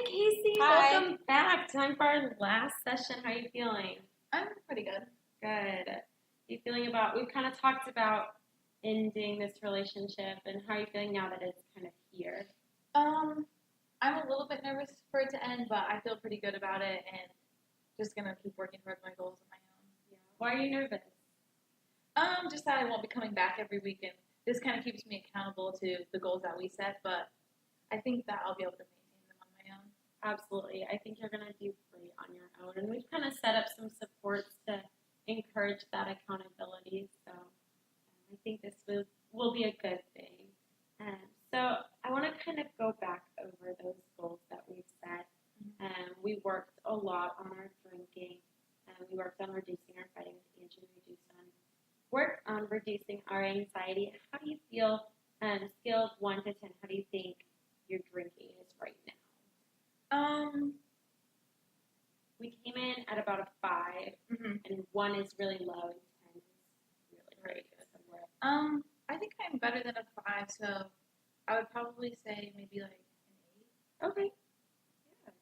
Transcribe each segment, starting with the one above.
Hi, Casey. Hi. Welcome back. Time for our last session. How are you feeling? I'm pretty good. Good. You feeling about? We've kind of talked about ending this relationship, and how are you feeling now that it's kind of here? Um, I'm a little bit nervous for it to end, but I feel pretty good about it and just gonna keep working towards my goals on my own. Yeah. Why are you nervous? Just that I won't be coming back every week, and this kind of keeps me accountable to the goals that we set, but I think that I'll be able to maintain them on my own. Absolutely. I think you're going to do great on your own. And we've kind of set up some supports to encourage that accountability. So I think this will be a good thing. So I want to kind of go back over those goals that we've set. We worked a lot on our drinking. We worked on reducing our fighting with Angie. Worked on reducing our anxiety. How do you feel, scale of 1 to 10, how do you think your drinking is right now? We came in at about a 5, and 1 is really low, and 10 is really good. I think I'm better than a 5, so I would probably say maybe like an 8. Okay. Yeah.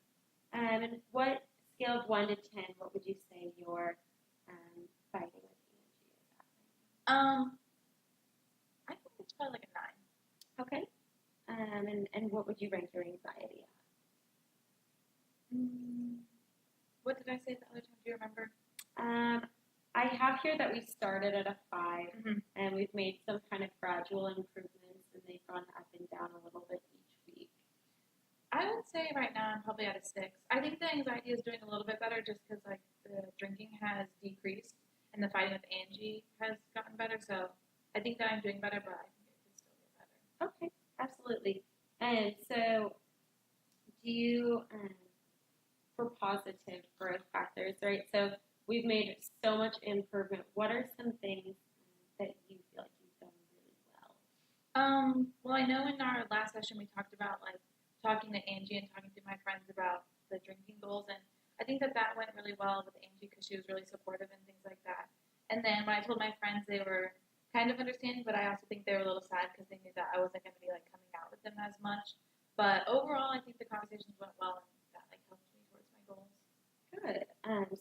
And what scale of 1 to 10, what would you say your fighting with Angie is at? I think it's probably like a 9. Okay. And what would you rank your anxiety at? What did I say the other time? Do you remember? I have here that we started at a 5, and we've made some kind of gradual improvements, and they've gone up and down a little bit each week. I would say right now I'm probably at a 6. I think the anxiety is doing a little bit better just because like the drinking has decreased and the fighting with Angie has gotten better. So I think that I'm doing better, but I think it could still get better. Okay, absolutely. And so, do you, for positive growth factors, right? So we've made so much improvement. What are some things that you feel like you've done really well? Well, I know in our last session we talked about like talking to Angie and talking to my friends about the drinking goals, and I think that went really well with Angie because she was really supportive and things like that. And then when I told my friends, they were kind of understanding, but I also think they were a little sad because they knew that I wasn't going to be like coming out with them as much. But overall, I think the conversations went well, and that like helped me towards my goals. Good.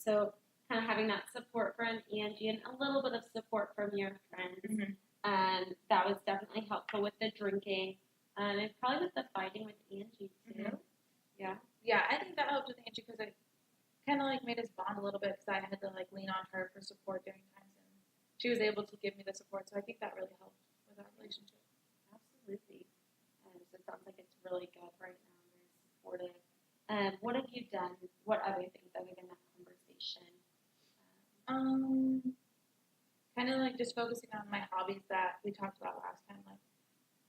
So kind of having that support from Angie and a little bit of support from your friends. That was definitely helpful with the drinking, and probably with the fighting with Angie too. Yeah. Yeah, I think that helped with Angie because it kind of like made us bond a little bit because I had to like lean on her for support during times, and she was able to give me the support. So I think that really helped with our relationship. Absolutely. So it sounds like it's really good right now, very supportive. What have you done? What other things other than that conversation? Kind of like just focusing on my hobbies that we talked about last time, like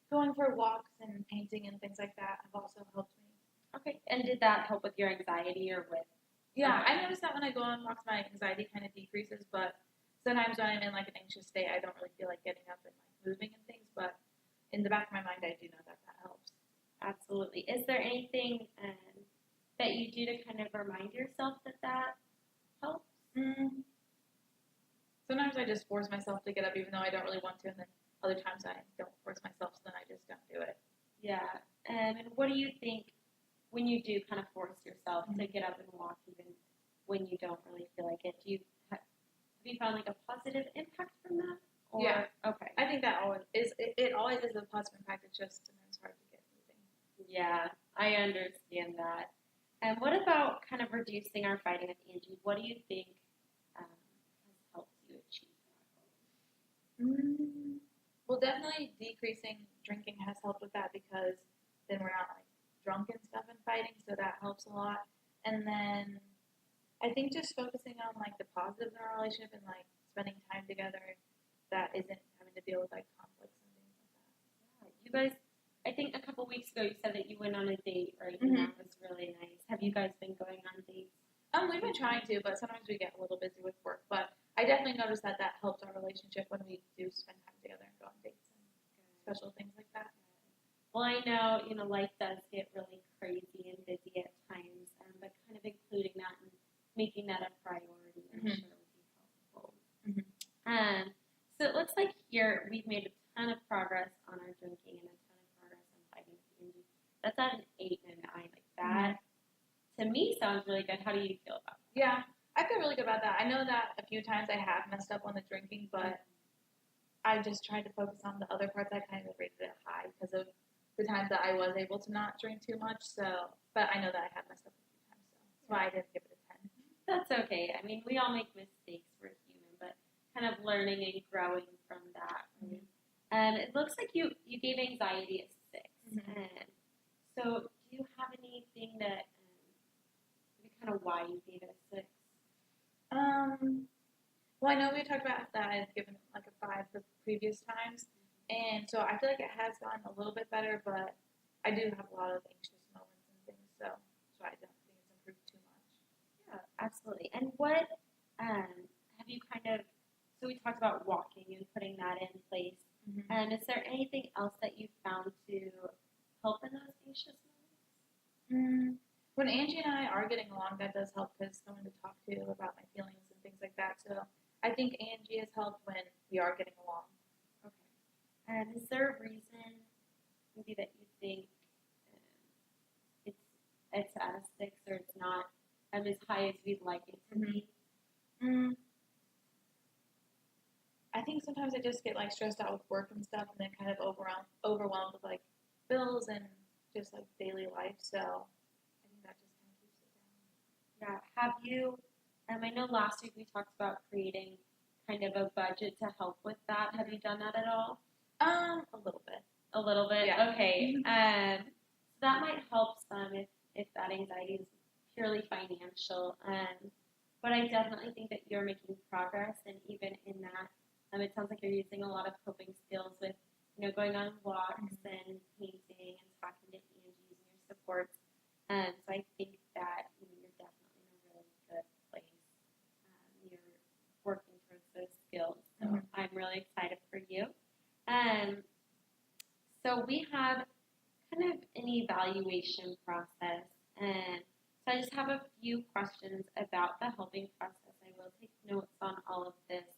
going for walks and painting and things like that have also helped me. Okay, and did that help with your anxiety or with? Yeah, I noticed that when I go on walks, my anxiety kind of decreases, but sometimes when I'm in like an anxious state, I don't really feel like getting up and like moving and things, but in the back of my mind, I do know that helps. Absolutely. Is there anything that you do to kind of remind yourself that helps? Sometimes I just force myself to get up even though I don't really want to, and then other times I don't force myself, so then I just don't do it. Yeah. And what do you think when you do kind of force yourself to get up and walk even when you don't really feel like it? Have you found like a positive impact from that? Or? Yeah. Okay. I think that always is. It always is a positive impact. It's just sometimes hard to get moving. Yeah, I understand that. And what about kind of reducing our fighting with Angie? What do you think has helped you achieve that? Well, definitely decreasing drinking has helped with that because then we're not like drunk and stuff and fighting, so that helps a lot. And then I think just focusing on like the positives in our relationship and like spending time together that isn't having to deal with like conflicts and things like that. Yeah, you guys, I think a couple weeks ago you said that you went on a date, right? And that was really nice. Have you guys been going on dates? We've been trying to, but sometimes we get a little busy with work. But I definitely noticed that helps our relationship when we do spend time together and go on dates and special things like that. Well, I know, life does get really crazy and busy at times, but kind of including that and making that a priority, I'm sure would be helpful. So it looks like here we've made a ton of progress on our drinking and a ton of progress on fighting with Angie. That's at an 8 and a 9. Like that to me sounds really good. How do you feel about it? Yeah, I feel really good about that. I know that a few times I have messed up on the drinking, but I just tried to focus on the other parts. I kind of rated it high because of the times that I was able to not drink too much. So, but I know that I have messed up a few times, so that's why I didn't give it a 10. That's okay. I mean, we all make mistakes. We're human, but kind of learning and growing from that. Right? It looks like you gave anxiety a 6. And so, do you have anything that maybe kind of why you gave it a 6? Well, I know we talked about that I've given it like a 5 the previous times, and so I feel like it has gotten a little bit better, but I do have a lot of anxious moments and things, so I don't think it's improved too much. Yeah, absolutely. And what have you kind of? So we talked about walking and putting that in place. And is there anything else that you found to help in those anxious moments? When Angie and I are getting along, that does help because someone to talk to about my feelings and things like that. So I think Angie has helped when we are getting along. Okay. And is there a reason maybe that you think it's at a 6 or it's not as high as we'd like it to be? I think sometimes I just get like stressed out with work and stuff, and then kind of overwhelmed with like bills and just like daily life. So I think that just kind of keeps it down. Yeah. Have you? I know last week we talked about creating kind of a budget to help with that. Have you done that at all? A little bit. A little bit. Yeah. Okay. So that might help some if that anxiety is purely financial. But I definitely think that you're making progress, and even in that, it sounds like you're using a lot of coping skills with, going on walks and painting and talking to Angie and your supports. So I think that you're definitely in a really good place. You're working towards those skills, so I'm really excited for you. So we have kind of an evaluation process, and so I just have a few questions about the helping process. I will take notes on all of this.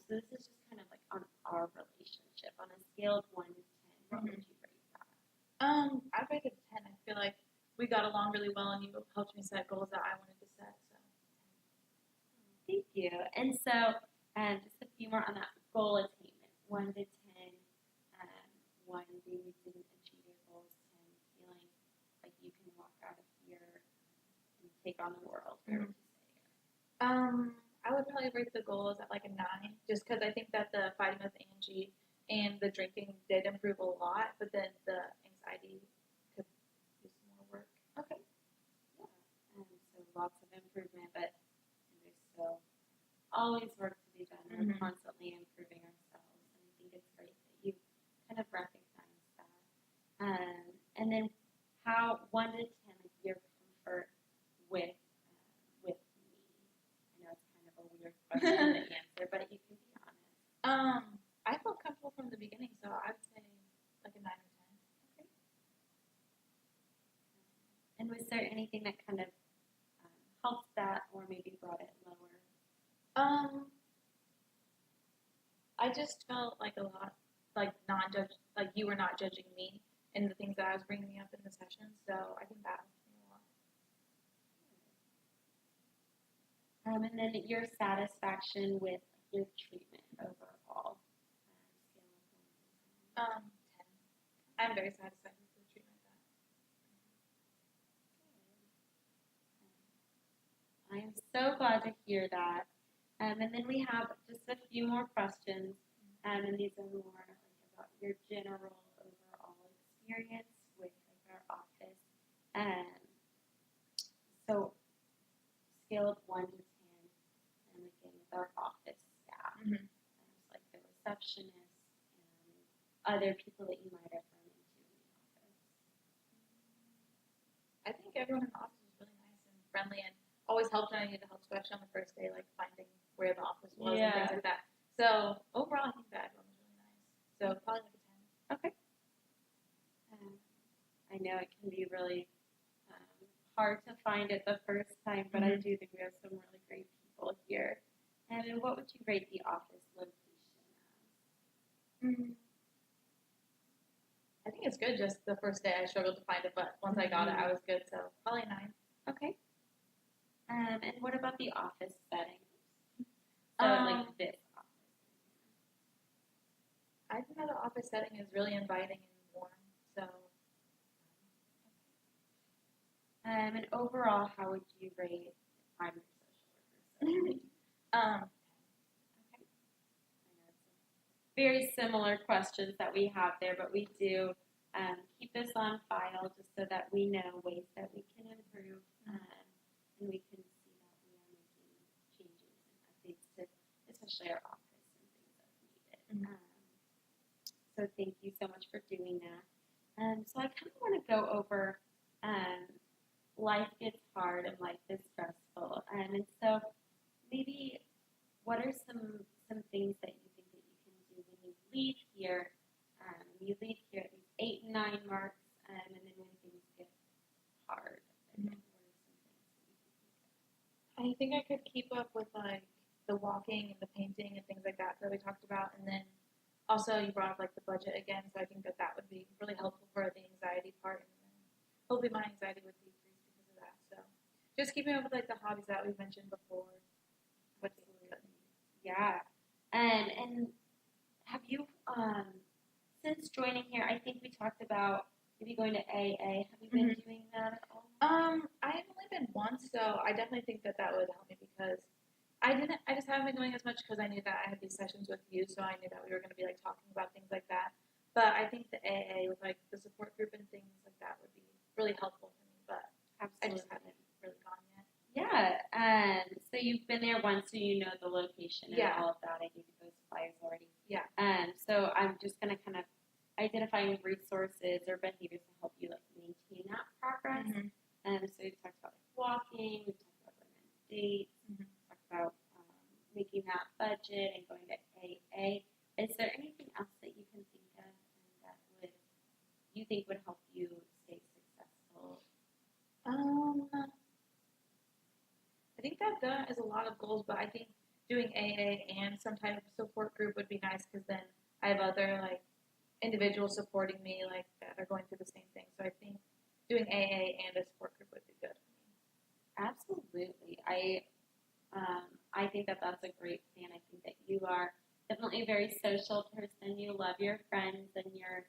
So this is just kind of like on our relationship. On a scale of 1 to 10, what would you rate that? I'd rate it a 10. I feel like we got along really well, and you helped me set goals that I wanted to set. So, thank you. And so, just a few more on that goal attainment. 1 to 10. 1 being you didn't achieve your goals, 10 feeling like you can walk out of here and take on the world. Where would you say? I would probably rate the goals at like a 9, just because I think that the fighting with Angie and the drinking did improve a lot, but then the anxiety could use some more work. Okay. Yeah. So lots of improvement, but there's still always work to be done. We're constantly improving ourselves, and I think it's great that you kind of recognize that. And then how 1 to 10, like your comfort with me. I know it's kind of a weird question to answer, but you can be honest. I felt comfortable from the beginning, so I would say like a 9 or 10. Okay. And was there anything that kind of helped that, or maybe brought it lower? I just felt like a lot like non-judge, like you were not judging me and the things that I was bringing up in the session. So I think that helped me a lot. And then your satisfaction with your treatment overall. 10. I'm very satisfied with the treatment. I am so glad to hear that. And then we have just a few more questions, and these are more like about your general overall experience with like our office. So scale of 1 to 10, and again with our office staff, like the receptionist and other people that you might have run into in the office. I think everyone in the office was really nice and friendly and always helped when I needed help, especially on the first day, like finding where the office was and things like that. So overall, I think that everyone was really nice. So probably like a 10. Okay. I know it can be really hard to find it the first time, but I do think we have some really great people here. And then what would you rate the office location as? I think it's good. Just the first day I struggled to find it, but once I got it, I was good. So probably 9. And what about the office setting? So like this office. I think that the office setting is really inviting and warm. So, And overall, how would you rate I'm your social worker? um, Okay. I know it's very similar questions that we have there, but we do keep this on file just so that we know ways that we can improve and we can see that we are making changes and updates to especially our office and things as needed. So thank you so much for doing that. So I kind of want to go over life gets hard and life is stressful. And so maybe what are some things that you think that you can do when you leave here? You leave here at these 8 and 9 marks, and then when things get hard, what are some things that you can think of? I think I could keep up with like the walking and the painting and things like that we talked about, and then also you brought up like the budget again, so I think that would be really helpful for the anxiety part, and then hopefully my anxiety would decrease because of that. So just keeping up with like the hobbies that we mentioned before. Yeah. And have you since joining here? I think we talked about maybe going to AA. Have you been doing that at all? I've only been once, so I definitely think that would help me because I just haven't been going as much because I knew that I had these sessions with you, so I knew that we were going to be like talking about things like that. But I think the AA with like the support group and things like that would be really helpful for me. But Absolutely. I just haven't really gone yet. Yeah. So you've been there once, so you know the location and all of that. I gave you those flyers already. Yeah. So I'm just going to kind of identifying resources or behaviors to help you like maintain that progress. So we've talked about like walking, we've talked about going on dates, we've talked about making that budget and going to AA. Is there anything else that you can think of and that you think would help you stay successful? I think that is a lot of goals, but I think doing AA and some type of support group would be nice because then I have other like individuals supporting me like that are going through the same thing. So I think doing AA and a support group would be good for me. Absolutely. I think that that's a great plan. I think that you are definitely a very social person. You love your friends and your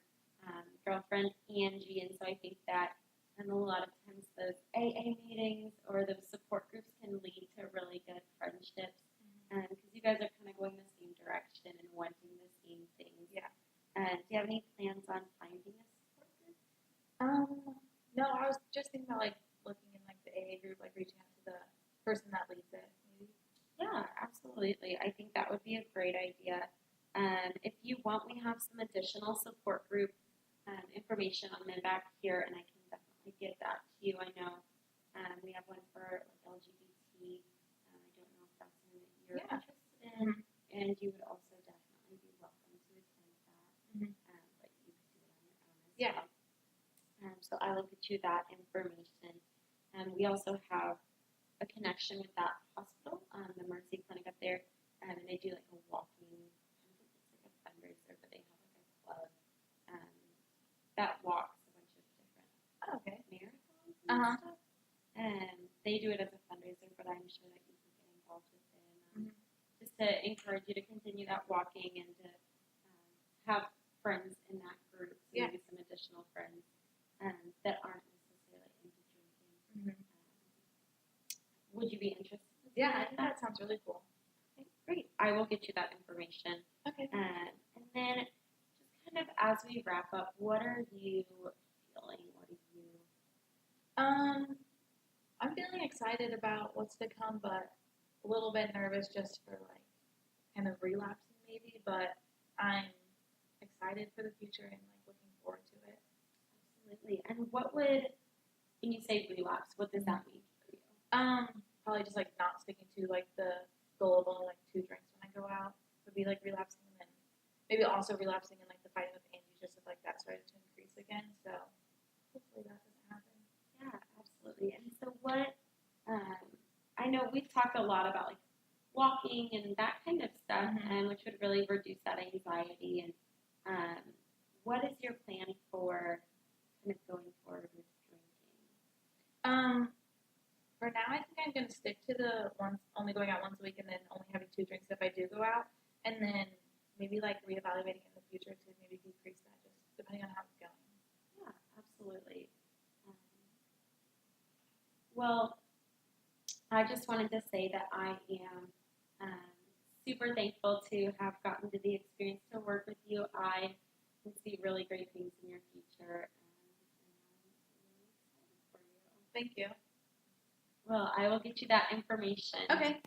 girlfriend Angie, and so I think that a lot of times those AA meetings or those support groups can lead to really good friendships because you guys are kind of going the same direction and wanting the same things. Yeah. Do you have any plans on finding a support group? No, I was just thinking about like looking in like the AA group, like reaching out to the person that leads it, maybe. Yeah, absolutely. I think that would be a great idea. If you want, we have some additional support group information on the back here, and I can definitely give that to you. I know we have one for like LGBT. I don't know if that's something that you're interested in, and you would also definitely be welcome to attend that. But you could do it on your own as well. So I will get you that information. We also have a connection with that hospital, the Mercy Clinic up there, and they do like a walking, I think it's like a fundraiser, but they have like a club that walks a bunch of different marathons and stuff. And they do it as a fundraiser, but I'm sure that you can get involved with it just to encourage you to continue that walking and to have friends in that group, so maybe some additional friends that aren't necessarily into drinking. Would you be interested? Yeah, I think that sounds really cool. Okay, great. I will get you that information. Okay. And then just kind of as we wrap up, what are you feeling? What are you? I'm feeling excited about what's to come, but a little bit nervous just for like kind of relapsing maybe, but I'm excited for the future and like looking forward to it. Absolutely. And what would, when you say relapse, what does that mean for you? Probably just like not sticking to like the goal of only like 2 drinks when I go out would be like relapsing, and then maybe also relapsing in like the fighting with Angie just if like that started to increase again. So hopefully that doesn't happen. Yeah, absolutely. And so what, I know we've talked a lot about like walking and that kind of stuff, which would really reduce that anxiety. And what is your plan for kind of going forward with drinking? For now, I think I'm going to stick to the only going out once a week and then only having 2 drinks if I do go out, and then maybe like reevaluating in the future to maybe decrease that, just depending on how it's going. Yeah, absolutely. Um, well, I just wanted to say that I am super thankful to have gotten to the experience to work with you. I can see really great things in your future, and I'm really excited for you. Thank you. Well, I will get you that information. Okay.